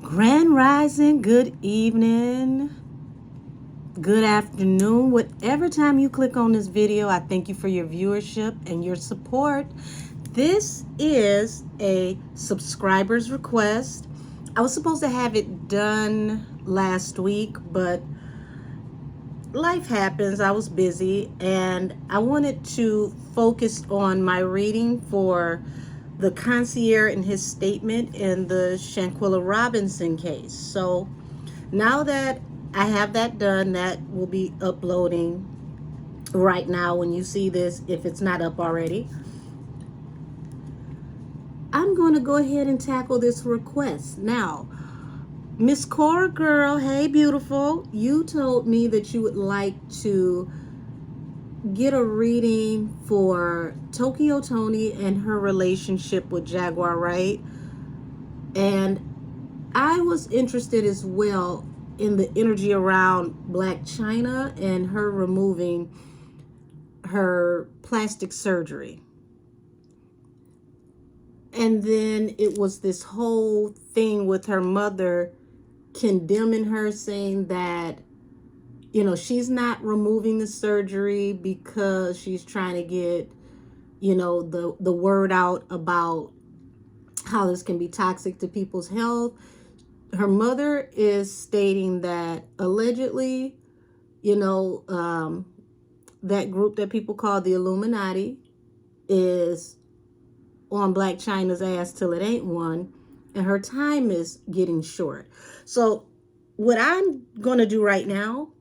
Grand Rising, good evening, good afternoon, whatever time you click on this video. I thank you for your viewership and your support. This is a subscriber's request. I was supposed to have it done last week, but life happens. I was busy and I wanted to focus on my reading for the concierge and his statement in the Shanquilla Robinson case. So now that I have that done, that will be uploading right now when you see this, if it's not up already. I'm going to go ahead and tackle this request. Now, Miss Cora Girl, hey beautiful, you told me that you would like to get a reading for Tokyo Toni and her relationship with Jaguar, right? And I was interested as well in the energy around Blac Chyna and her removing her plastic surgery. And then it was this whole thing with her mother condemning her, saying that, she's not removing the surgery because she's trying to get, the word out about how this can be toxic to people's health. Her mother is stating that allegedly, that group that people call the Illuminati is on Blac Chyna's ass till it ain't one, and her time is getting short. So what I'm going to do right now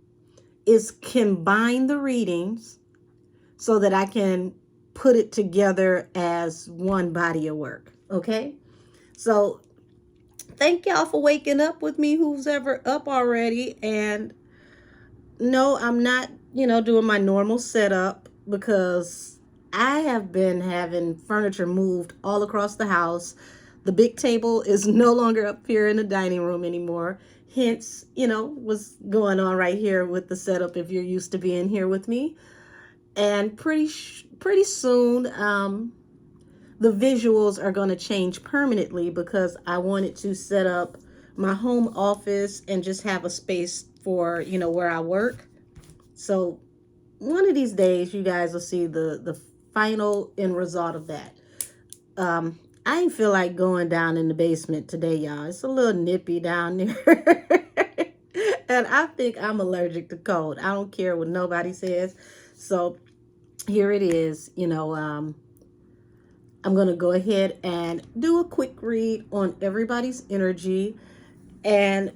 is combine the readings so that I can put it together as one body of work. Okay? So thank y'all for waking up with me, who's ever up already. And no, I'm not, doing my normal setup because I have been having furniture moved all across the house. The big table is no longer up here in the dining room anymore. Hence, what's going on right here with the setup if you're used to being here with me. And pretty soon, the visuals are going to change permanently because I wanted to set up my home office and just have a space for, where I work. So one of these days, you guys will see the final end result of that. I ain't feel like going down in the basement today, y'all. It's a little nippy down there. And I think I'm allergic to cold. I don't care what nobody says. So here it is. I'm going to go ahead and do a quick read on everybody's energy and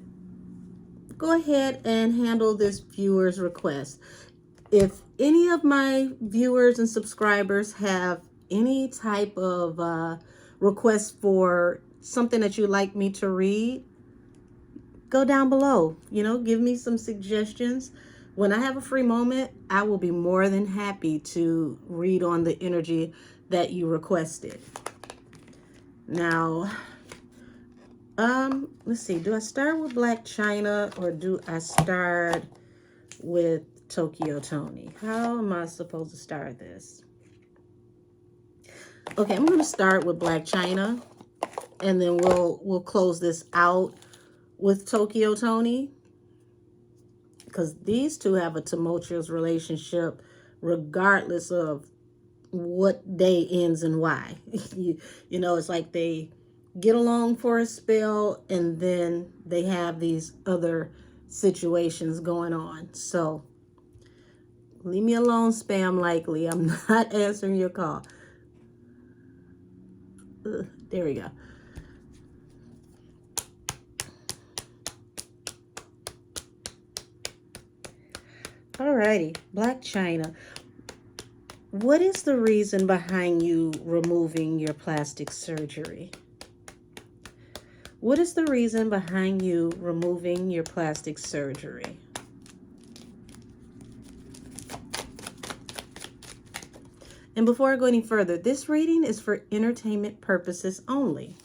go ahead and handle this viewer's request. If any of my viewers and subscribers have any type of request for something that you'd like me to read, go down below. Give me some suggestions. When I have a free moment, I will be more than happy to read on the energy that you requested. Now, let's see. Do I start with Blac Chyna or do I start with Tokyo Toni? How am I supposed to start this? Okay, I'm going to start with Blac Chyna, and then we'll close this out with Tokyo Toni, because these two have a tumultuous relationship regardless of what day ends and why. It's like they get along for a spell and then they have these other situations going on. So leave me alone, spam likely. I'm not answering your call. There we go. Alrighty, Blac Chyna. What is the reason behind you removing your plastic surgery? What is the reason behind you removing your plastic surgery? And before I go any further, this reading is for entertainment purposes only.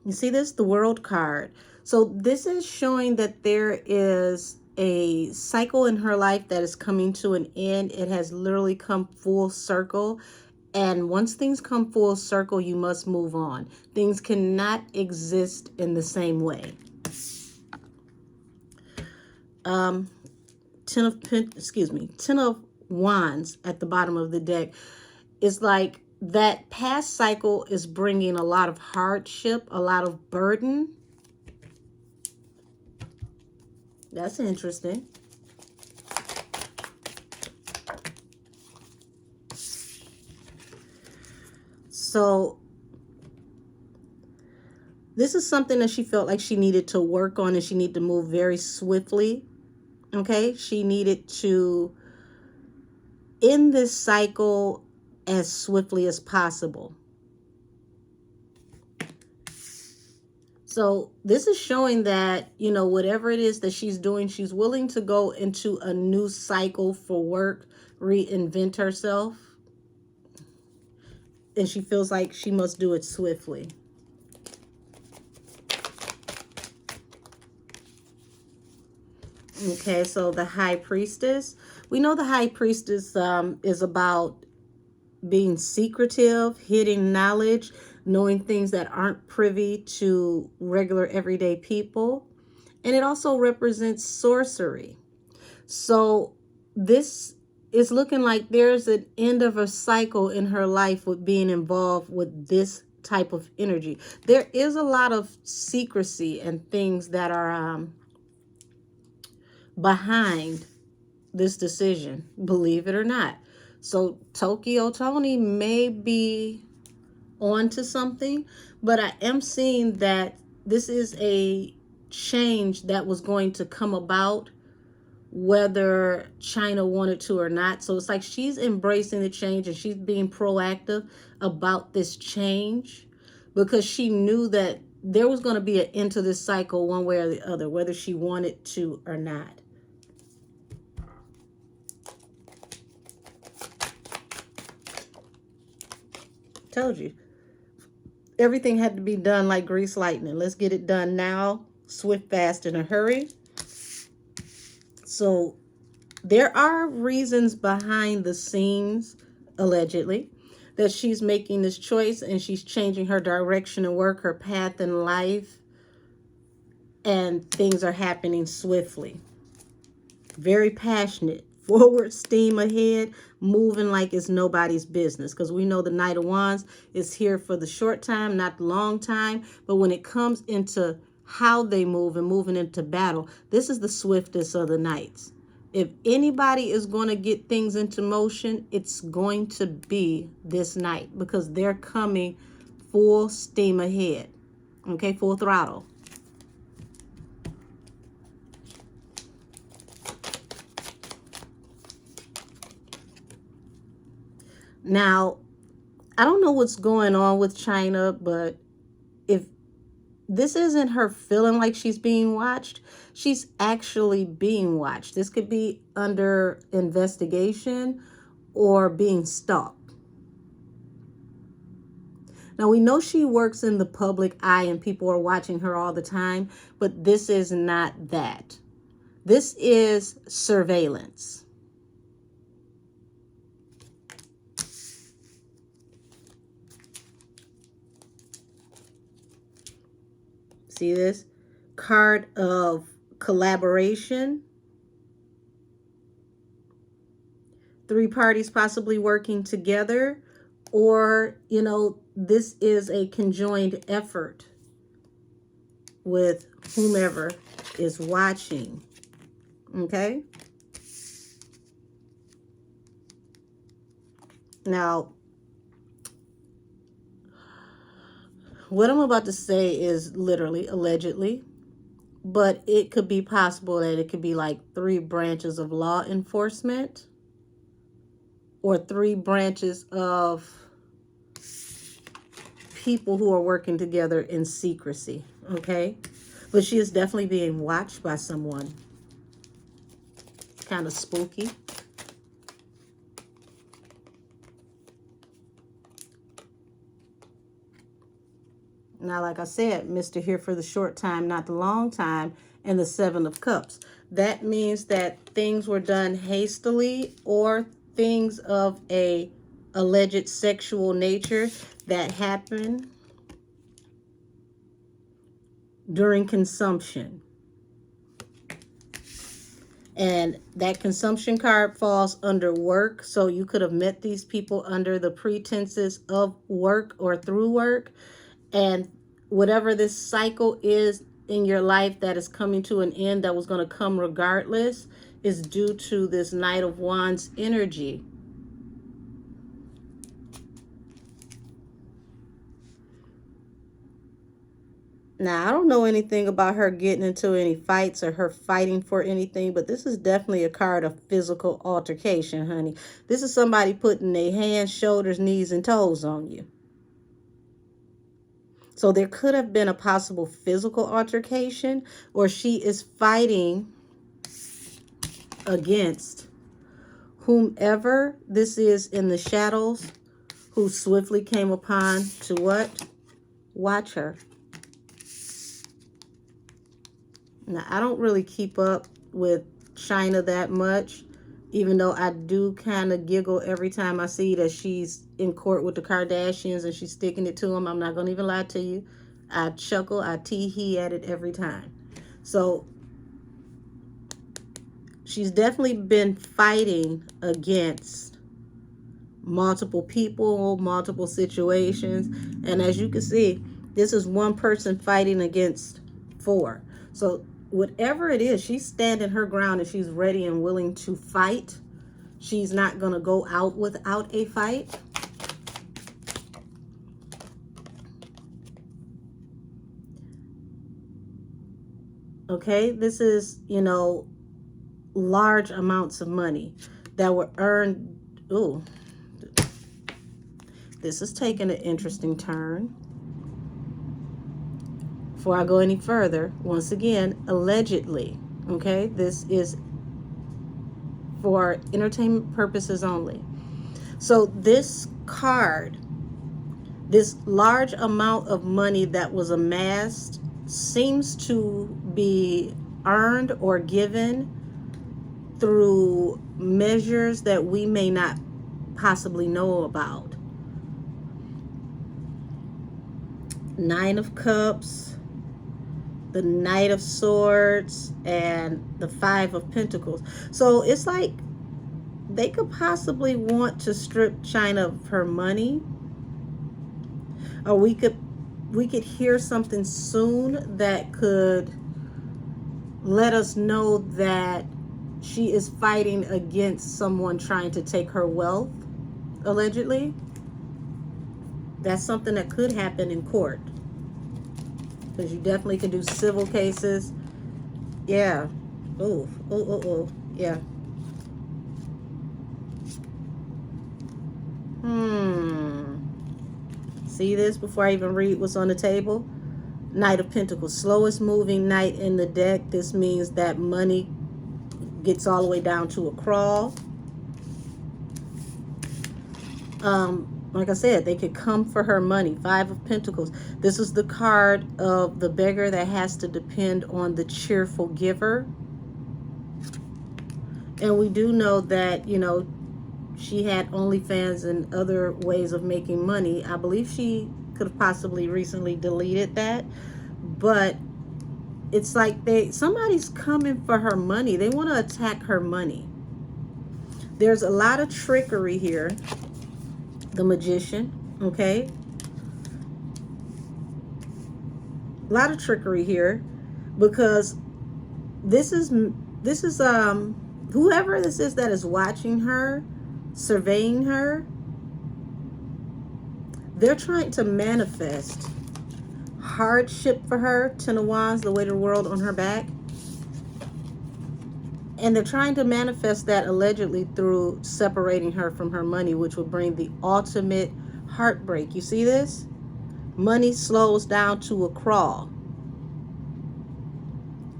You see this? The World card. So this is showing that there is a cycle in her life that is coming to an end. It has literally come full circle. And once things come full circle, you must move on. Things cannot exist in the same way. Ten of Wands at the bottom of the deck is like that past cycle is bringing a lot of hardship, a lot of burden. That's interesting. So this is something that she felt like she needed to work on, and she needed to move very swiftly. Okay, she needed to end this cycle as swiftly as possible. So this is showing that, you know, whatever it is that she's doing, she's willing to go into a new cycle for work, reinvent herself. And she feels like she must do it swiftly. Okay, so the High Priestess. We know the High Priestess is about being secretive, hidden knowledge, knowing things that aren't privy to regular everyday people. And it also represents sorcery. So this is looking like there's an end of a cycle in her life with being involved with this type of energy. There is a lot of secrecy and things that are behind this decision, believe it or not. So Tokyo Toni may be on to something, but I am seeing that this is a change that was going to come about whether China wanted to or not. So it's like she's embracing the change and she's being proactive about this change because she knew that there was going to be an end to this cycle one way or the other, whether she wanted to or not. Told you. Everything had to be done like grease lightning. Let's get it done now. Swift, fast, in a hurry. So there are reasons behind the scenes, allegedly, that she's making this choice and she's changing her direction in work, her path in life, and things are happening swiftly. Very passionate. Forward, steam ahead, moving like it's nobody's business. Because we know the Knight of Wands is here for the short time, not the long time. But when it comes into how they move and moving into battle, this is the swiftest of the knights. If anybody is going to get things into motion, it's going to be this knight. Because they're coming full steam ahead. Okay, full throttle. Now, I don't know what's going on with China, but if this isn't her feeling like she's being watched, she's actually being watched. This could be under investigation or being stalked. Now, we know she works in the public eye and people are watching her all the time, but this is not that. This is surveillance. See this? Card of collaboration. 3 parties possibly working together, or, you know, this is a conjoined effort with whomever is watching. Okay? Now, what I'm about to say is literally, allegedly, but it could be possible that it could be like 3 branches of law enforcement or 3 branches of people who are working together in secrecy, okay? But she is definitely being watched by someone. Kind of spooky. Now, like I said, Mr. here for the short time, not the long time, and the 7 of Cups. That means that things were done hastily or things of a alleged sexual nature that happened during consumption. And that consumption card falls under work. So you could have met these people under the pretenses of work or through work. And whatever this cycle is in your life that is coming to an end, that was going to come regardless, is due to this Knight of Wands energy. Now, I don't know anything about her getting into any fights or her fighting for anything, but this is definitely a card of physical altercation, honey. This is somebody putting their hands, shoulders, knees, and toes on you. So there could have been a possible physical altercation, or she is fighting against whomever this is in the shadows who swiftly came upon to what? Watch her. Now, I don't really keep up with China that much, even though I do kind of giggle every time I see that she's in court with the Kardashians and she's sticking it to them. I'm not going to even lie to you. I chuckle, I tee-hee at it every time. So she's definitely been fighting against multiple people, multiple situations. And as you can see, this is one person fighting against four. So whatever it is, she's standing her ground and she's ready and willing to fight. She's not going to go out without a fight. Okay, this is, you know, large amounts of money that were earned. Ooh, this is taking an interesting turn. Before I go any further, once again, allegedly, okay, this is for entertainment purposes only. So this card, this large amount of money that was amassed, seems to be earned or given through measures that we may not possibly know about. Nine of Cups, the Knight of Swords, and the Five of Pentacles. So it's like they could possibly want to strip China of her money, or we could hear something soon that could let us know that she is fighting against someone trying to take her wealth, allegedly. That's something that could happen in court, because you definitely can do civil cases. Yeah. Oh. Yeah. See this before I even read what's on the table? Knight of Pentacles, slowest moving knight in the deck. This means that money gets all the way down to a crawl. Like I said, they could come for her money. Five of Pentacles. This is the card of the beggar that has to depend on the cheerful giver. And we do know that, you know, she had OnlyFans and other ways of making money. I believe she could have possibly recently deleted that. But it's like somebody's coming for her money. They want to attack her money. There's a lot of trickery here. The Magician, okay? A lot of trickery here, because this is whoever this is that is watching her, surveying her, they're trying to manifest hardship for her. Ten of Wands, the weight of the world on her back. And they're trying to manifest that allegedly through separating her from her money, which would bring the ultimate heartbreak. You see this? Money slows down to a crawl.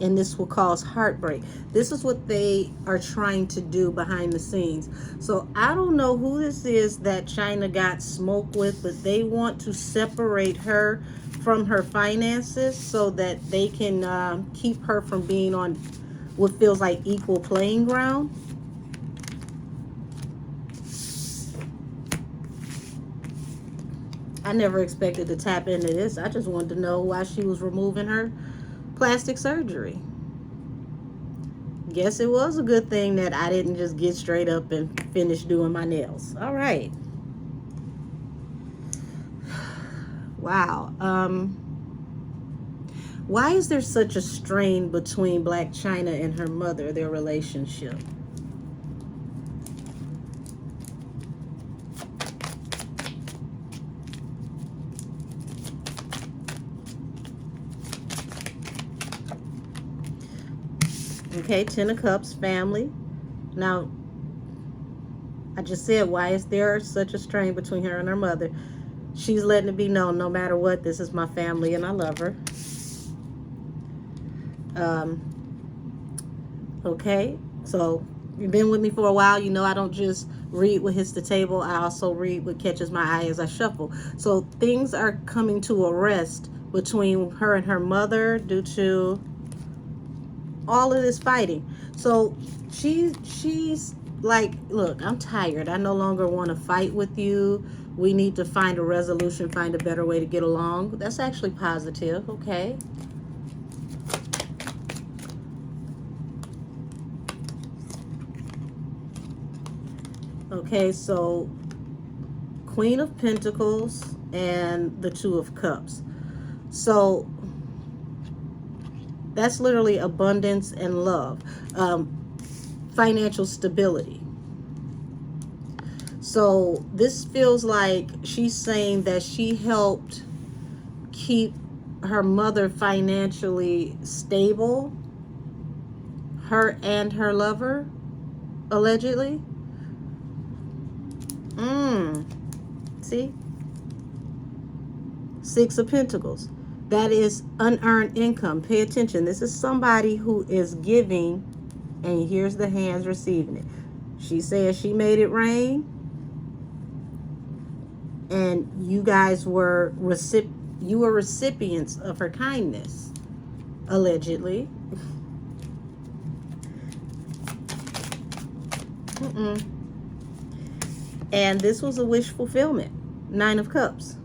And this will cause heartbreak. This is what they are trying to do behind the scenes. So I don't know who this is that China got smoke with, but they want to separate her from her finances so that they can keep her from being on what feels like equal playing ground. I never expected to tap into this. I just wanted to know why she was removing her plastic surgery. Guess it was a good thing that I didn't just get straight up and finish doing my nails. All right. Wow. Why is there such a strain between Blac Chyna and her mother, their relationship? Okay, Ten of Cups, family. Now, I just said, why is there such a strain between her and her mother? She's letting it be known, no matter what, this is my family and I love her. Okay, so you've been with me for a while. You know I don't just read what hits the table. I also read what catches my eye as I shuffle. So things are coming to a rest between her and her mother due to all of this fighting. So she's like, look, I'm tired. I no longer want to fight with you. We need to find a resolution, find a better way to get along. That's actually positive. Okay. Okay, so Queen of Pentacles and the Two of Cups. So that's literally abundance and love. Financial stability. So this feels like she's saying that she helped keep her mother financially stable, her and her lover, allegedly. See? Six of Pentacles. That is unearned income. Pay attention. This is somebody who is giving, and here's the hands receiving it. She says she made it rain, and you guys were recipients of her kindness, allegedly. And this was a wish fulfillment. Nine of Cups.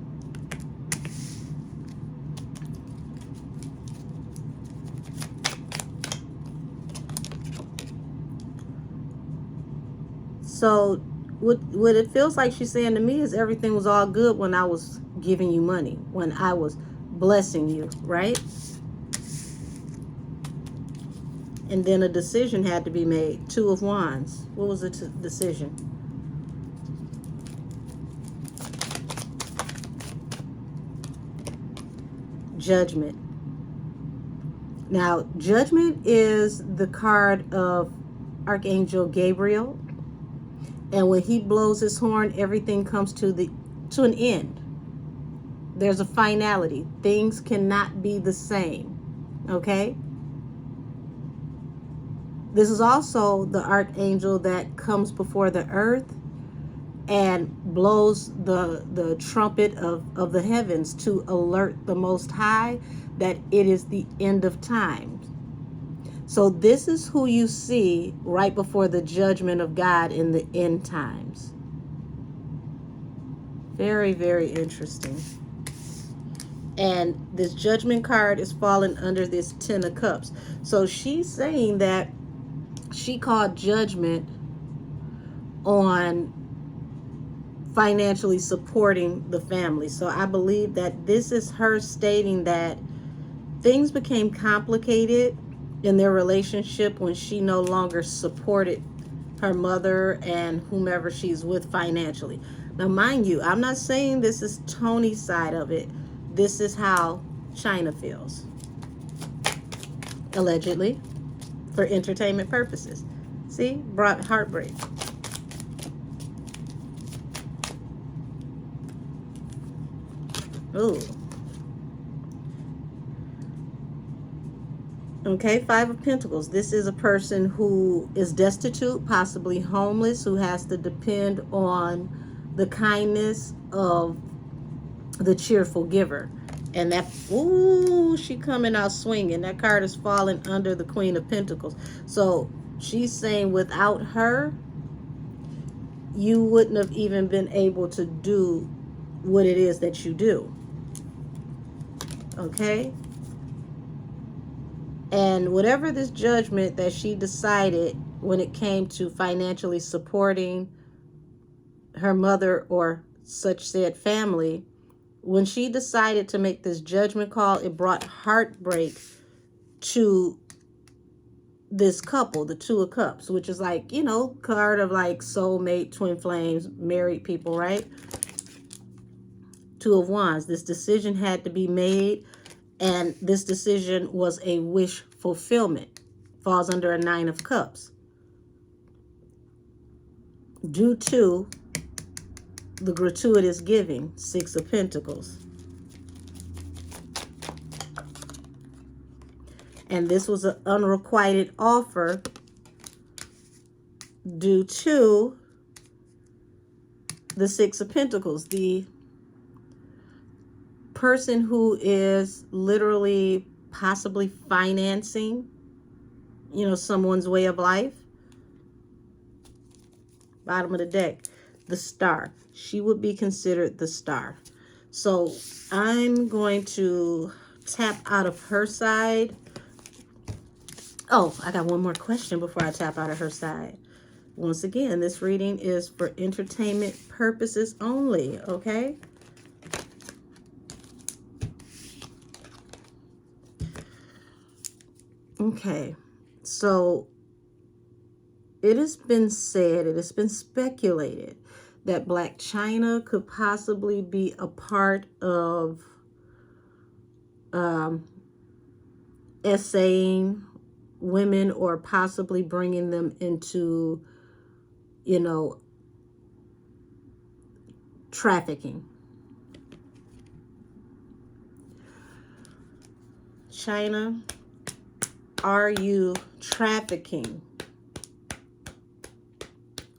So what it feels like she's saying to me is everything was all good when I was giving you money, when I was blessing you, right? And then a decision had to be made. Two of Wands. What was the decision? Judgment. Now, Judgment is the card of Archangel Gabriel. And when he blows his horn, everything comes to an end. There's a finality. Things cannot be the same. Okay? This is also the archangel that comes before the earth and blows the trumpet of the heavens to alert the Most High that it is the end of time. So this is who you see right before the judgment of God in the end times. Very, very interesting. And this judgment card is falling under this Ten of Cups. So she's saying that she called judgment on financially supporting the family. So I believe that this is her stating that things became complicated in their relationship when she no longer supported her mother and whomever she's with financially. Now, mind you, I'm not saying this is Toni's side of it. This is how Chyna feels. Allegedly, for entertainment purposes. See? Brought heartbreak. Ooh. Okay, Five of Pentacles. This is a person who is destitute, possibly homeless, who has to depend on the kindness of the cheerful giver. And that, ooh, she coming out swinging. That card is falling under the Queen of Pentacles. So she's saying without her, you wouldn't have even been able to do what it is that you do. Okay? And whatever this judgment that she decided when it came to financially supporting her mother or such said family, when she decided to make this judgment call, it brought heartbreak to this couple, the Two of Cups, which is like, you know, card of like soulmate, twin flames, married people, right? Two of Wands. This decision had to be made, and this decision was a wish fulfillment. Falls under a Nine of Cups. Due to the gratuitous giving, Six of Pentacles. And this was an unrequited offer due to the Six of Pentacles. The person who is literally possibly financing, you know, someone's way of life. Bottom of the deck, the Star. She would be considered the Star. So I'm going to tap out of her side. Oh, I got one more question before I tap out of her side. Once again, this reading is for entertainment purposes only, okay? Okay, so it has been said, it has been speculated that Blac Chyna could possibly be a part of essaying women, or possibly bringing them into, you know, trafficking. Chyna, are you trafficking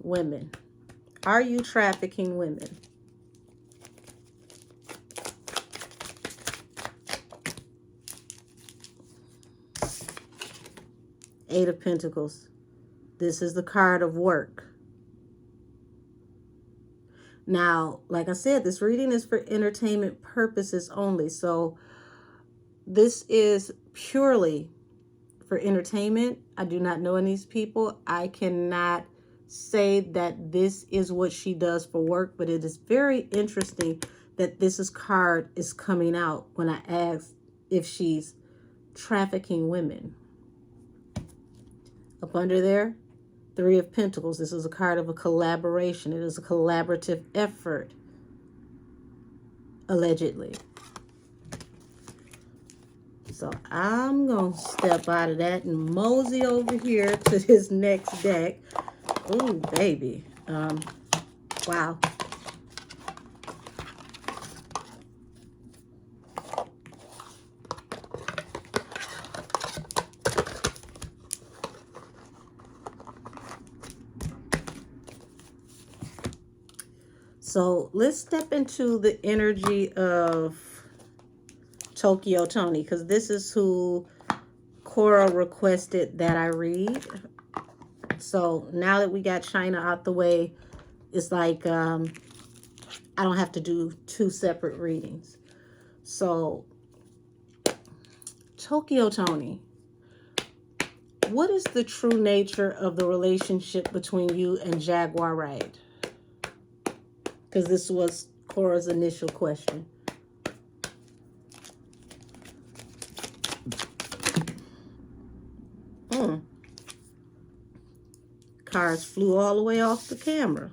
women? Are you trafficking women? Eight of Pentacles. This is the card of work. Now, like I said, this reading is for entertainment purposes only. So this is purely for entertainment. I do not know any of these people. I cannot say that this is what she does for work, but it is very interesting that this card is coming out when I ask if she's trafficking women. Up under there, Three of Pentacles. This is a card of a collaboration. It is a collaborative effort, allegedly. So I'm going to step out of that and mosey over here to this next deck. Ooh, baby. Wow. So let's step into the energy of Tokyo Toni, because this is who Cora requested that I read. So now that we got Chyna out the way, it's like I don't have to do two separate readings. So Tokyo Toni, what is the true nature of the relationship between you and Jaguar Ride? Because this was Cora's initial question. Cards flew all the way off the camera.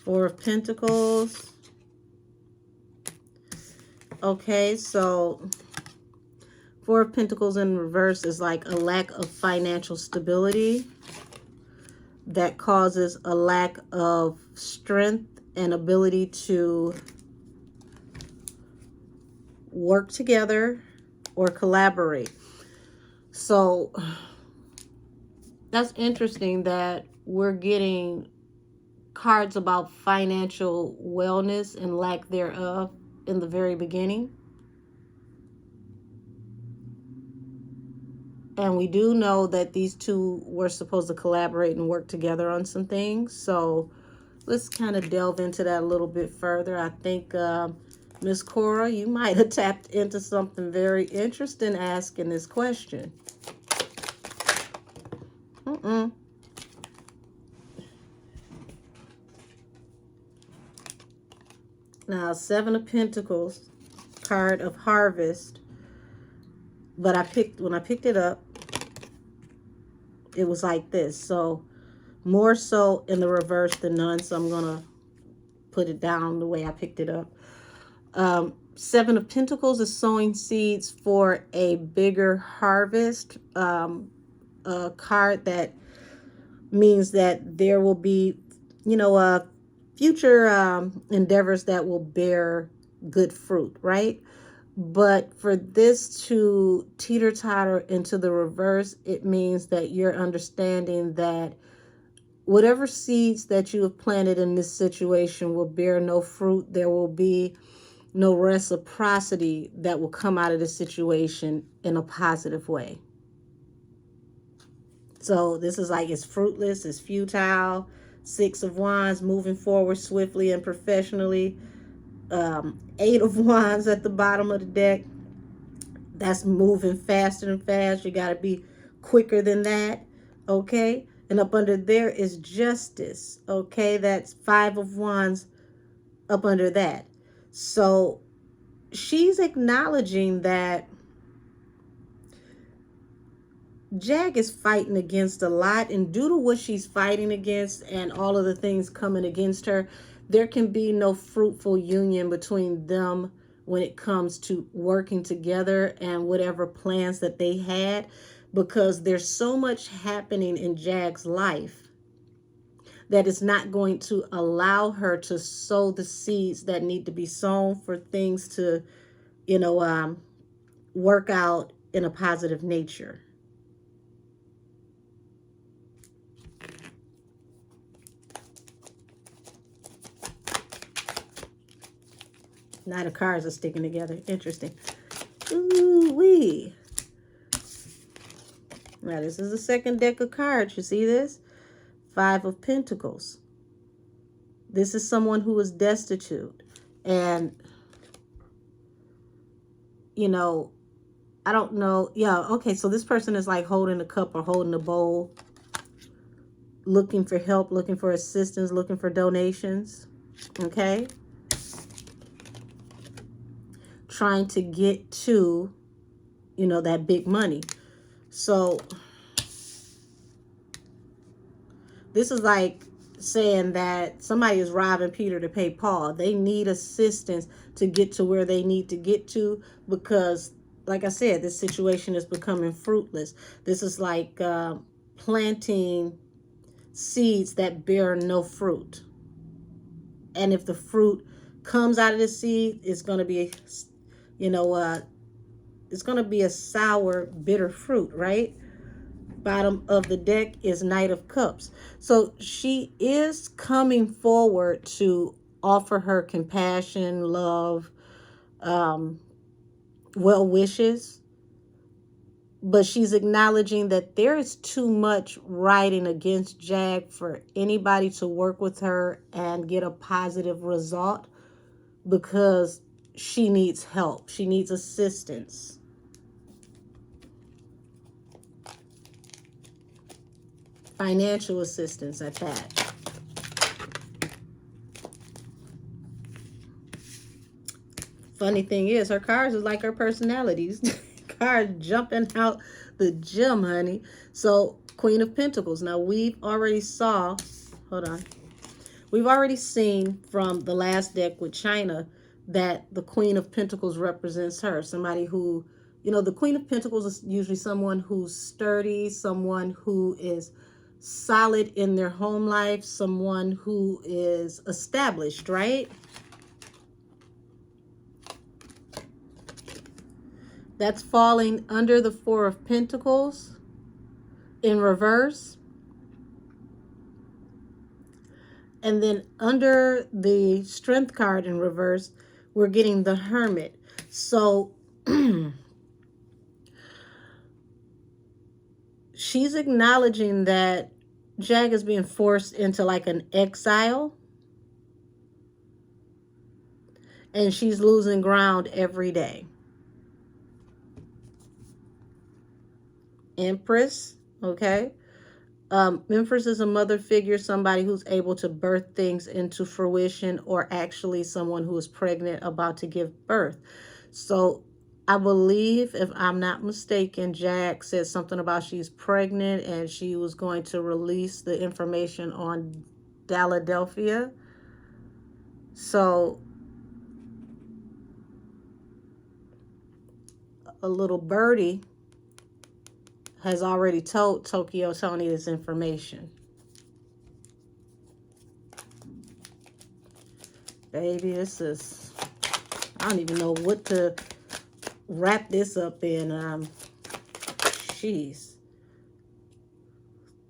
Four of Pentacles. Okay, so Four of Pentacles in reverse is like a lack of financial stability that causes a lack of strength and ability to work together or collaborate. So that's interesting that we're getting cards about financial wellness and lack thereof in the very beginning. And we do know that these two were supposed to collaborate and work together on some things. So let's kind of delve into that a little bit further. I think Miss Cora, you might have tapped into something very interesting asking this question. Now, Seven of Pentacles, card of harvest. But when I picked it up, it was like this. So more so in the reverse than none. So I'm going to put it down the way I picked it up. Seven of Pentacles is sowing seeds for a bigger harvest. A card that means that there will be, future endeavors that will bear good fruit, right? But for this to teeter-totter into the reverse, it means that you're understanding that whatever seeds that you have planted in this situation will bear no fruit. There will be no reciprocity that will come out of this situation in a positive way. So this is like it's fruitless, it's futile. Six of Wands, moving forward swiftly and professionally. Eight of Wands at the bottom of the deck. That's moving faster and fast. You got to be quicker than that. Okay. And up under there is Justice. Okay. That's Five of Wands up under that. So she's acknowledging that Jag is fighting against a lot, and due to what she's fighting against and all of the things coming against her, there can be no fruitful union between them when it comes to working together and whatever plans that they had, because there's so much happening in Jag's life that is not going to allow her to sow the seeds that need to be sown for things to, work out in a positive nature. Now the cards are sticking together. Interesting. Ooh-wee. Now this is the second deck of cards. You see this? Five of Pentacles. This is someone who is destitute. And, I don't know. Yeah, okay, so this person is like holding a cup or holding a bowl, looking for help, looking for assistance, looking for donations. Okay? Trying to get to, that big money. So this is like saying that somebody is robbing Peter to pay Paul. They need assistance to get to where they need to get to, because, like I said, this situation is becoming fruitless. This is like planting seeds that bear no fruit. And if the fruit comes out of the seed, it's going to be, it's going to be a sour, bitter fruit, right? Bottom of the deck is Knight of Cups. So she is coming forward to offer her compassion, love, well wishes. But she's acknowledging that there is too much riding against Jag for anybody to work with her and get a positive result, because she needs help. She needs assistance. Financial assistance at that. Funny thing is, her cards is like her personalities. Cards jumping out the gym, honey. So, Queen of Pentacles. Now, we've already We've already seen from the last deck with China that the Queen of Pentacles represents her. Somebody who, the Queen of Pentacles is usually someone who's sturdy, someone who is solid in their home life, someone who is established, right? That's falling under the Four of Pentacles in reverse. And then under the Strength card in reverse, we're getting the Hermit. So she's acknowledging that Jag is being forced into like an exile. and she's losing ground every day. Empress, okay? Empress is a mother figure, somebody who's able to birth things into fruition, or actually someone who is pregnant about to give birth. So I believe, if I'm not mistaken, Jack said something about she's pregnant and she was going to release the information on Philadelphia. So a little birdie has already told Tokyo Toni this information. Baby, this is, I don't even know what to wrap this up in. Jeez.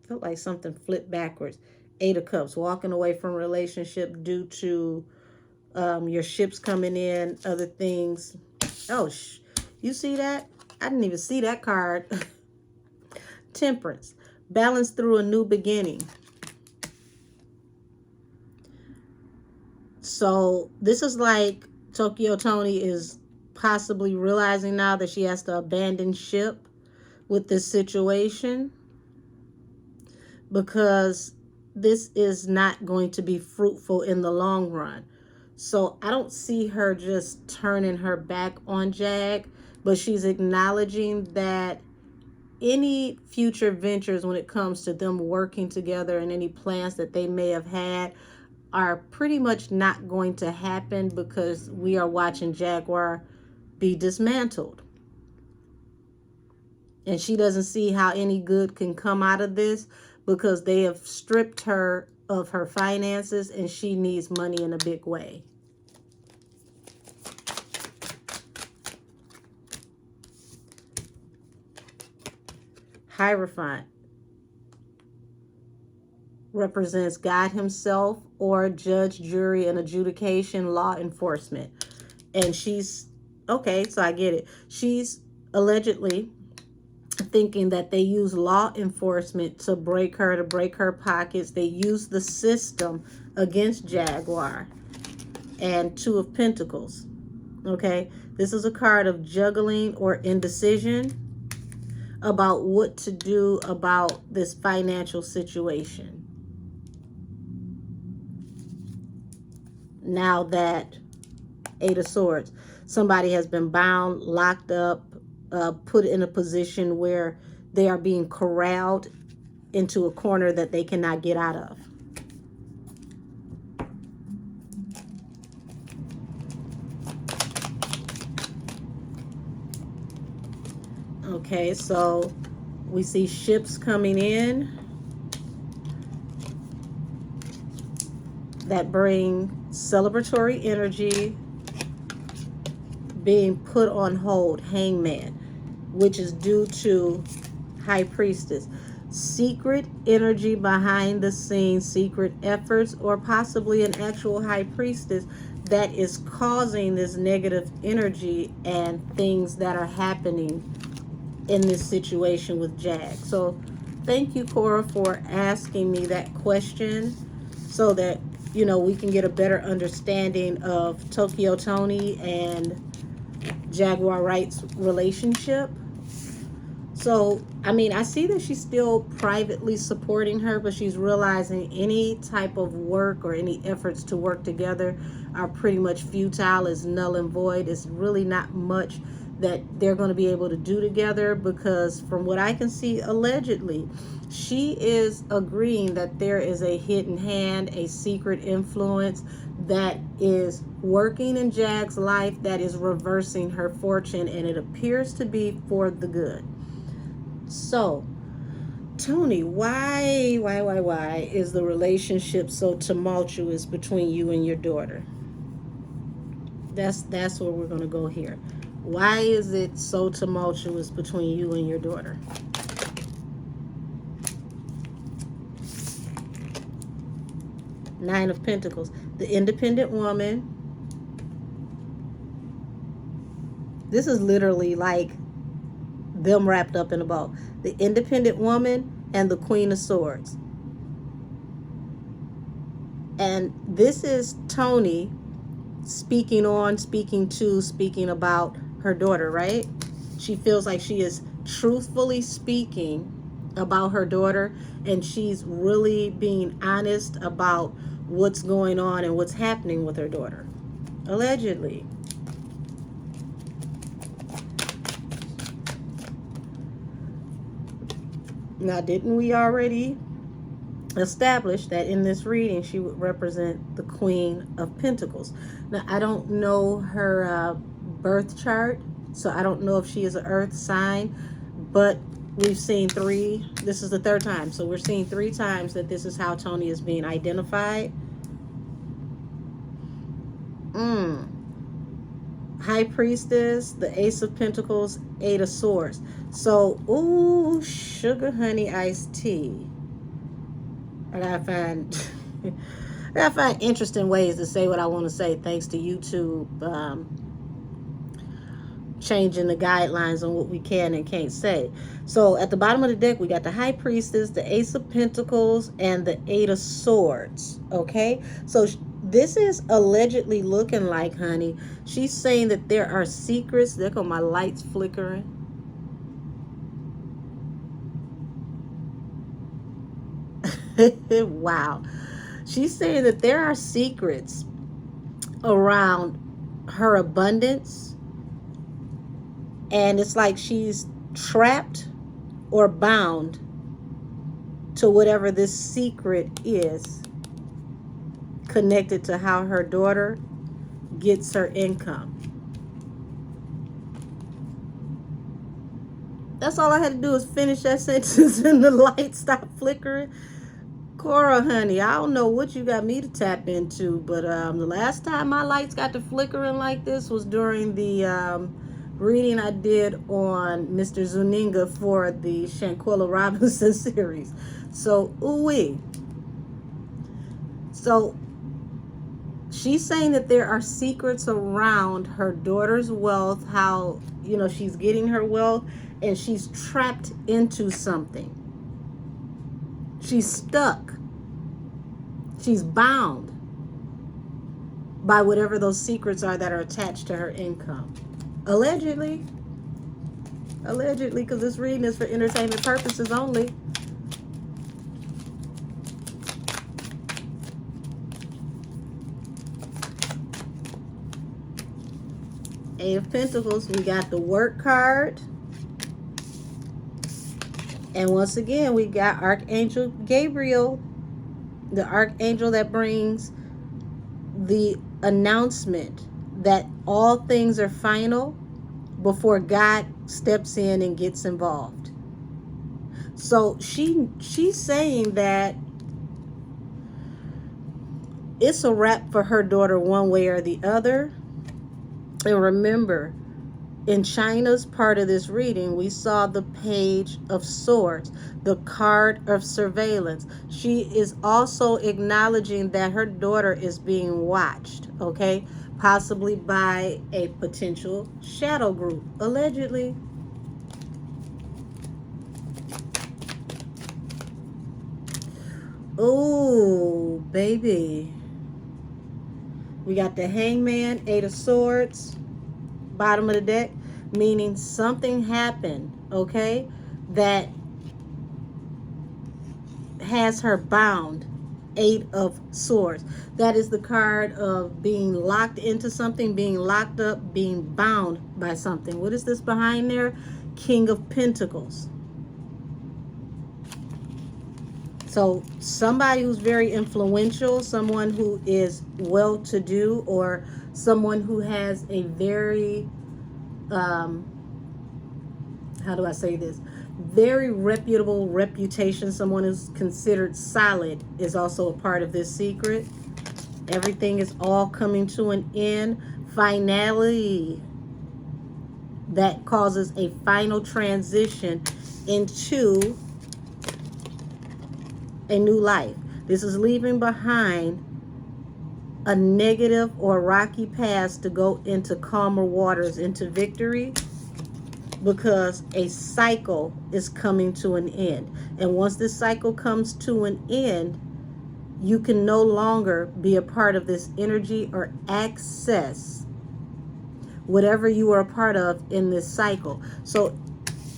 Felt like something flipped backwards. 8 of Cups, walking away from a relationship due to your ships coming in, other things. Oh, you see that? I didn't even see that card. Temperance, balance through a new beginning. So this is like Tokyo Toni is possibly realizing now that she has to abandon ship with this situation, because this is not going to be fruitful in the long run. So I don't see her just turning her back on Jag, but she's acknowledging that any future ventures when it comes to them working together and any plans that they may have had are pretty much not going to happen, because we are watching Jaguar be dismantled. And she doesn't see how any good can come out of this, because they have stripped her of her finances and she needs money in a big way. Hierophant represents God himself, or judge, jury, and adjudication, law enforcement. And she's, okay, so I get it. She's allegedly thinking that they use law enforcement to break her pockets. They use the system against Jaguar. And 2 of Pentacles. Okay, this is a card of juggling or indecision about what to do about this financial situation. Now that 8 of Swords, somebody has been bound, locked up, put in a position where they are being corralled into a corner that they cannot get out of. Okay, so we see ships coming in that bring celebratory energy, being put on hold. Hangman, which is due to High Priestess. Secret energy behind the scenes, secret efforts, or possibly an actual High Priestess that is causing this negative energy and things that are happening in this situation with Jag. So thank you, Cora, for asking me that question, so that, you know, we can get a better understanding of Tokyo Toni and Jaguar Wright's relationship. So, I mean, I see that she's still privately supporting her, but she's realizing any type of work or any efforts to work together are pretty much futile, is null and void. It's really not much that they're going to be able to do together, because from what I can see, allegedly, she is agreeing that there is a hidden hand, a secret influence that is working in Jag's life, that is reversing her fortune, and it appears to be for the good. So, Toni, why is the relationship so tumultuous between you and your daughter? That's where we're going to go here. Why is it so tumultuous between you and your daughter? Nine of Pentacles, the independent woman. This is literally like them wrapped up in a bow. The independent woman and the Queen of Swords. And this is Toni speaking on, speaking to, speaking about her daughter, right? She feels like she is truthfully speaking about her daughter, and she's really being honest about what's going on and what's happening with her daughter. Allegedly. Now, didn't we already establish that in this reading she would represent the Queen of Pentacles? Now, I don't know her birth chart, so I don't know if she is an earth sign, but we've seen three. This is the third time, so we're seeing 3 times that this is how Toni is being identified. High Priestess, the Ace of Pentacles, 8 of Swords. So, ooh, sugar honey iced tea. I gotta find interesting ways to say what I want to say, thanks to YouTube changing the guidelines on what we can and can't say. So at the bottom of the deck, we got the High Priestess, the Ace of Pentacles, and the 8 of Swords. Okay, so this is allegedly looking like, honey, she's saying that there are secrets. There go my lights flickering. Wow. She's saying that there are secrets around her abundance, and it's like she's trapped or bound to whatever this secret is, connected to how her daughter gets her income. That's all I had to do is finish that sentence and the light stopped flickering. Cora, honey, I don't know what you got me to tap into, but the last time my lights got to flickering like this was during the reading I did on Mr. Zuninga for the Shanquella Robinson series. So, ooh-wee. So, she's saying that there are secrets around her daughter's wealth, how, you know, she's getting her wealth, and she's trapped into something. She's stuck. She's bound by whatever those secrets are that are attached to her income. Allegedly. Allegedly, because this reading is for entertainment purposes only. Eight of Pentacles, we got the Work card. And once again, we got Archangel Gabriel, the archangel that brings the announcement that all things are final before God steps in and gets involved. So she's saying that it's a wrap for her daughter one way or the other. And remember, in China's part of this reading, we saw the Page of Swords, the card of surveillance. She is also acknowledging that her daughter is being watched, okay? Possibly by a potential shadow group, allegedly. Oh, baby. We got the Hangman, 8 of Swords, bottom of the deck, meaning something happened, okay, that has her bound. 8 of Swords. That is the card of being locked into something, being locked up, being bound by something. What is this behind there? King of Pentacles. So somebody who's very influential, someone who is well-to-do, or someone who has a very, how do I say this? Very reputable reputation, someone who's considered solid, is also a part of this secret. Everything is all coming to an end. Finality. That causes a final transition into a new life. This is leaving behind a negative or rocky past to go into calmer waters, into victory, because a cycle is coming to an end. And once this cycle comes to an end, you can no longer be a part of this energy or access whatever you were a part of in this cycle. So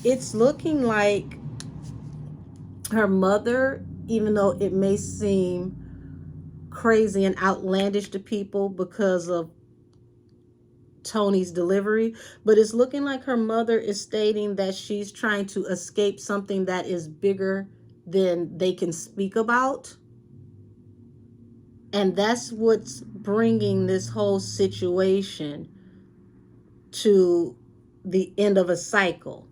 it's looking like her mother, even though it may seem crazy and outlandish to people because of Toni's delivery, but it's looking like her mother is stating that she's trying to escape something that is bigger than they can speak about. And that's what's bringing this whole situation to the end of a cycle.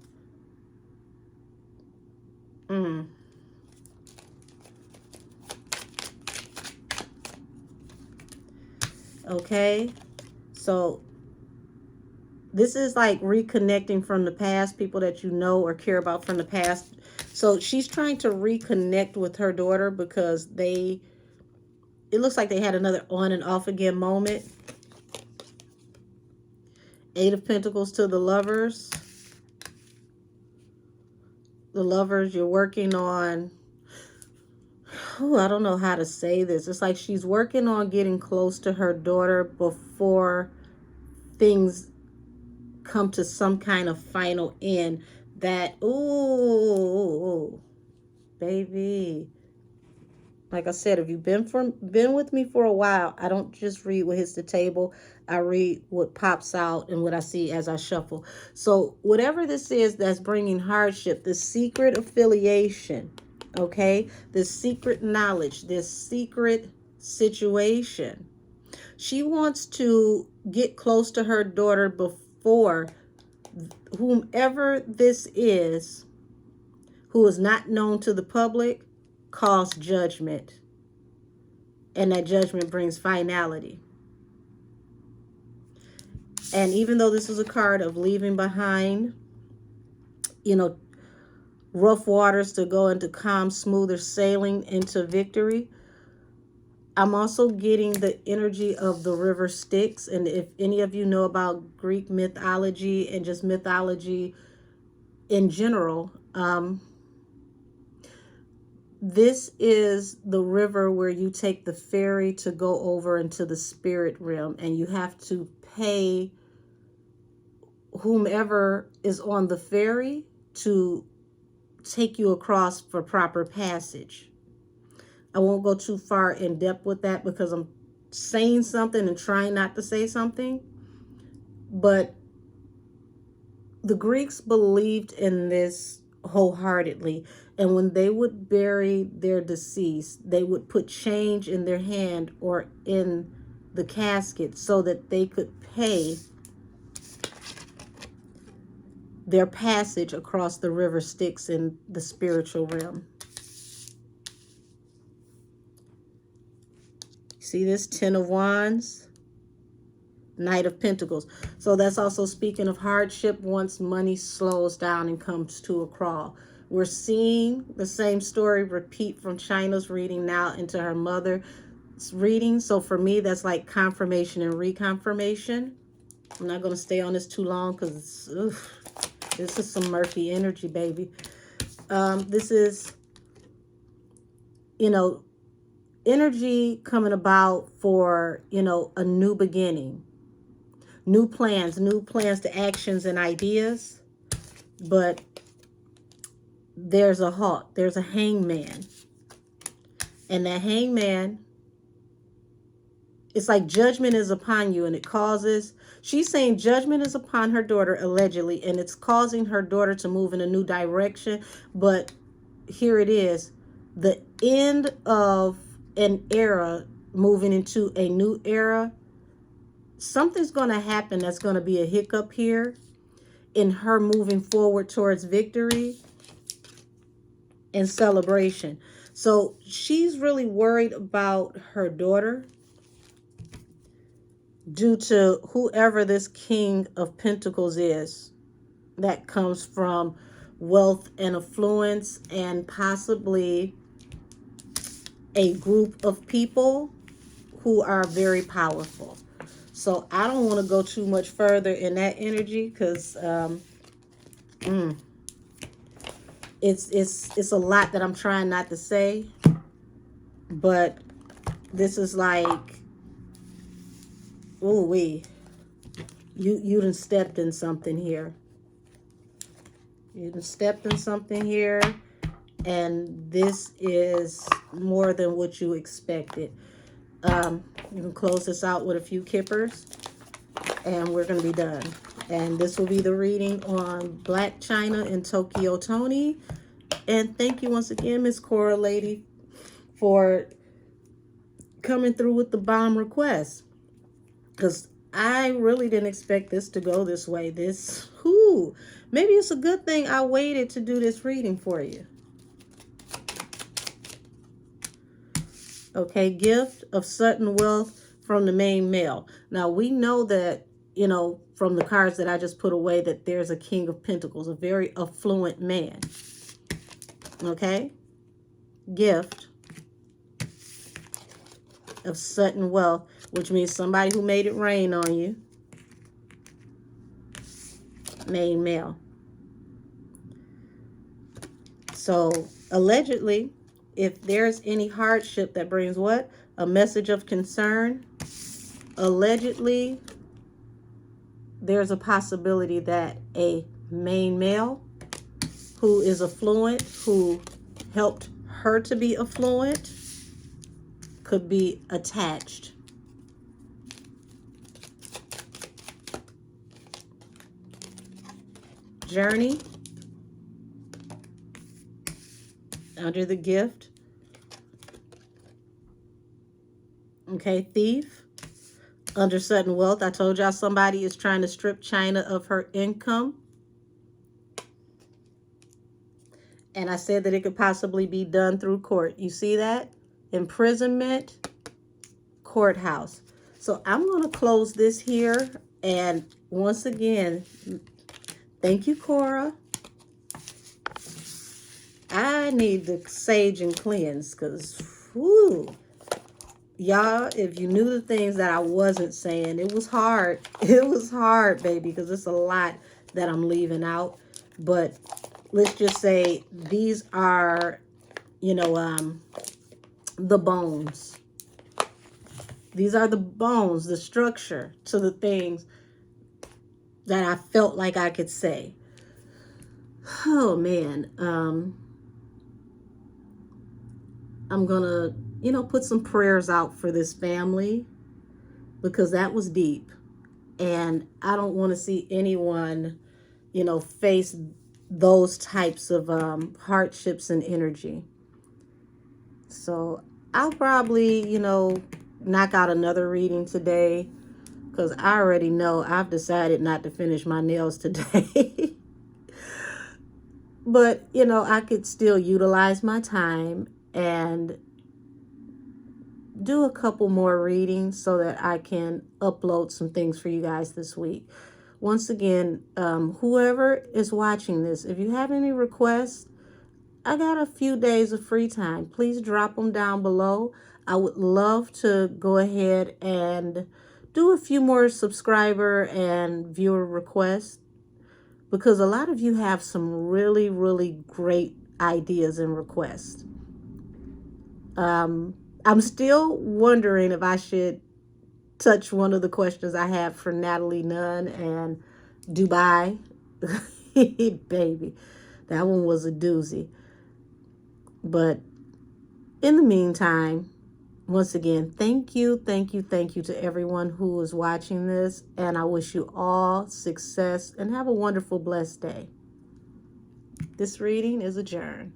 Okay, so this is like reconnecting from the past, people that you know or care about from the past. So she's trying to reconnect with her daughter because it looks like they had another on and off again moment. Eight of Pentacles to the Lovers. The Lovers, you're working on, I don't know how to say this. It's like she's working on getting close to her daughter before things come to some kind of final end. That, ooh, baby. Like I said, if you've been with me for a while, I don't just read what hits the table. I read what pops out and what I see as I shuffle. So whatever this is that's bringing hardship, this secret affiliation, okay, this secret knowledge, this secret situation, she wants to get close to her daughter before whomever this is, who is not known to the public, calls judgment. And that judgment brings finality. And even though this is a card of leaving behind, rough waters to go into calm, smoother sailing into victory, I'm also getting the energy of the river Styx. And if any of you know about Greek mythology and just mythology in general, this is the river where you take the ferry to go over into the spirit realm, and you have to pay whomever is on the ferry to take you across for proper passage. I won't go too far in depth with that because I'm saying something and trying not to say something. But the Greeks believed in this wholeheartedly. And when they would bury their deceased, they would put change in their hand or in the casket so that they could pay their passage across the river Styx in the spiritual realm. See this? 10 of Wands, Knight of Pentacles. So that's also speaking of hardship once money slows down and comes to a crawl. We're seeing the same story repeat from China's reading now into her mother's reading. So for me, that's like confirmation and reconfirmation. I'm not going to stay on this too long because this is some murky energy, baby. This is, energy coming about for, a new beginning. New plans to actions and ideas. But there's a hawk, there's a hangman. And that hangman, it's like judgment is upon you, and it causes, she's saying judgment is upon her daughter, allegedly, and it's causing her daughter to move in a new direction. But here it is, the end of an era moving into a new era. Something's going to happen that's going to be a hiccup here in her moving forward towards victory and celebration. So she's really worried about her daughter due to whoever this King of Pentacles is. That comes from wealth and affluence and possibly a group of people who are very powerful. So I don't want to go too much further in that energy because it's a lot that I'm trying not to say. But This is like, oh wee, you done stepped in something here. You done stepped in something here, and this is more than what you expected. You can close this out with a few kippers, and we're going to be done. And this will be the reading on Blac Chyna and Tokyo Toni. And thank you once again, Miss Cora Lady, for coming through with the bomb request. Because I really didn't expect this to go this way. Maybe it's a good thing I waited to do this reading for you. Okay, gift of sudden wealth from the main male. Now, we know that, you know, from the cards that I just put away, that there's a King of Pentacles, a very affluent man. Okay? Gift of sudden wealth, which means somebody who made it rain on you. Main male. So, allegedly, if there's any hardship that brings what? A message of concern. Allegedly, there's a possibility that a main male who is affluent, who helped her to be affluent, could be attached. Journey. Under the gift. Okay, thief. Under sudden wealth, I told y'all somebody is trying to strip Chyna of her income. And I said that it could possibly be done through court. You see that? Imprisonment, courthouse. So I'm going to close this here. And once again, thank you, Cora. I need to sage and cleanse because, whoo. Y'all, if you knew the things that I wasn't saying, it was hard. It was hard, baby, because it's a lot that I'm leaving out. But let's just say these are, you know, the bones. These are the bones, the structure to the things that I felt like I could say. Oh, man. I'm going to, you know, put some prayers out for this family because that was deep. And I don't want to see anyone, you know, face those types of hardships and energy. So I'll probably, you know, knock out another reading today because I already know I've decided not to finish my nails today. But, you know, I could still utilize my time and do a couple more readings so that I can upload some things for you guys this week. Once again, whoever is watching this, if you have any requests, I got a few days of free time. Please drop them down below. I would love to go ahead and do a few more subscriber and viewer requests because a lot of you have some really, really great ideas and requests. I'm still wondering if I should touch one of the questions I have for Natalie Nunn and Dubai. Baby, that one was a doozy. But in the meantime, once again, thank you to everyone who is watching this. And I wish you all success and have a wonderful, blessed day. This reading is adjourned.